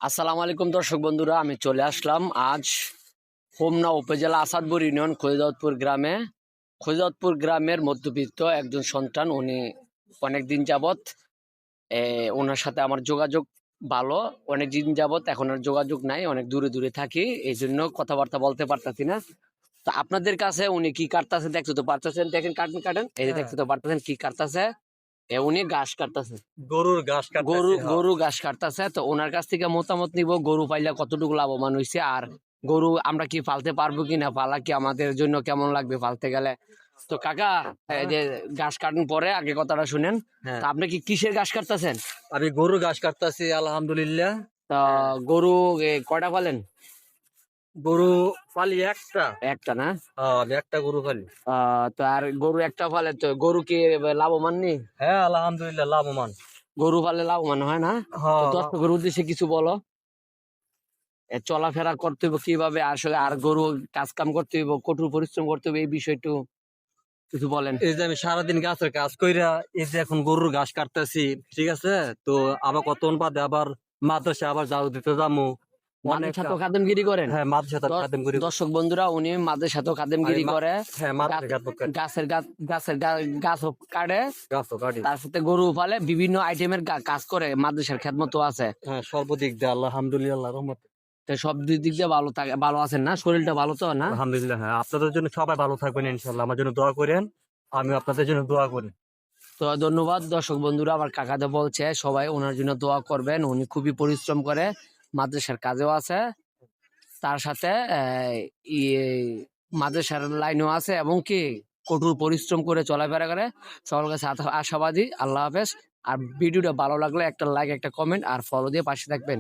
আসসালামু আলাইকুম দর্শক বন্ধুরা, আমি চলে আসলাম আজ হোমনা উপজেলা আসাদপুর ইউনিয়ন খৈজাতপুর গ্রামের মধ্যবিত্ত একজন সন্তান। উনি অনেক দিন যাবত ওনার সাথে আমার যোগাযোগ ভালো, অনেক দিন যাবত এখন আর যোগাযোগ নাই, অনেক দূরে দূরে থাকি, এই জন্য কথাবার্তা বলতে পারতাছি না। তো আপনাদের কাছে উনি কি কাটতেছে দেখতে তো পারতেছেন, দেখেন কাটেন এই যে হ্যাঁ, দেখতে তো পারতেছেন কি কাটতেছে। উনি ঘাস কাটতেছে, গরুর ঘাস গরু কাটতেছি। গরু ঘাস কাটতেছে। তো ওনার কাছ থেকে মতামত নিব, গরু পাইলে কতটুকু লাভবান হয়েছে, আর গরু আমরা কি পালতে পারবো কিনা, পালা কি আমাদের জন্য কেমন লাগবে পালতে গেলে। তো কাকা, এই যে ঘাস কাটার পরে আগে কথাটা শুনেন। হ্যাঁ, তা আপনি কি কিসের ঘাস কাটতেছেন? আমি গরুর ঘাস কাটতেছি আলহামদুলিল্লাহ। তা হ্যাঁ, গরু কয়টা পালেন? গরু পালি একটা। একটা না? আমি একটা গরু পালি। তো আর গরু একটা পালে তো গরু কি লাভবান নেই? হ্যাঁ, আলহামদুলিল্লাহ লাভবান। গরু পালে লাভবান হয় না? তো হ্যাঁ, দর্শকের উদ্দেশ্যে কিছু বলো। চলাফেরা করতে হবে কিভাবে আসলে, আর গরু কাজ কাম করতে হইব, কঠোর পরিশ্রম করতে হবে, এই বিষয়টু কিছু বলেন। এই যে আমি সারাদিন গাছের কাজ কইরা এই যে এখন গরুর ঘাস কাটতেছি, ঠিক আছে। তো আবার কতক্ষণ বাদে আবার মাদ্রাসা আবার ঝাড়ু দিতে যাবো। মাঝে অনেক সাথে খাদেমগিরি করেন? হ্যাঁ, মাদ্রাসা খাদেম করি। দর্শক বন্ধুরা, উনি মাঝে সাথে আমি খাদেমগিরি করে, হ্যাঁ, মাদ্রাসা গাছের গাছ কাটে, গাছও কাটি। তার সাথে গরু পালে, বিভিন্ন আইটেমের কাজ করে, মাদ্রাসার খেদমতো আছে। হ্যাঁ, সর্বদিক দিয়ে আলহামদুলিল্লাহ রহমত। তো সব দিক দিয়ে ভালো থাকে, ভালো আছেন না? শরীরটা ভালো তো না? আলহামদুলিল্লাহ। হ্যাঁ, আপনাদের জন্য সবাই ভালো থাকবেন ইনশাল্লাহ। আমার জন্য দোয়া করেন, আমি আপনাদের জন্য দোয়া করি। তো ধন্যবাদ দর্শক বন্ধুরা, আমার কাকাতে বলছে সবাই ওনার জন্য দোয়া করবেন। উনি খুবই পরিশ্রম করে, মাদ্রাসার কাজেও আছে, তার সাথে মাদ্রাসার লাইনও আছে, এবং কি কঠোর পরিশ্রম করে চলাফেরা করে। সকল কাছে আশাবাদী। আল্লাহ হাফেজ। আর ভিডিওটা ভালো লাগলে একটা লাইক, একটা কমেন্ট আর ফলো দিয়ে পাশে থাকবেন।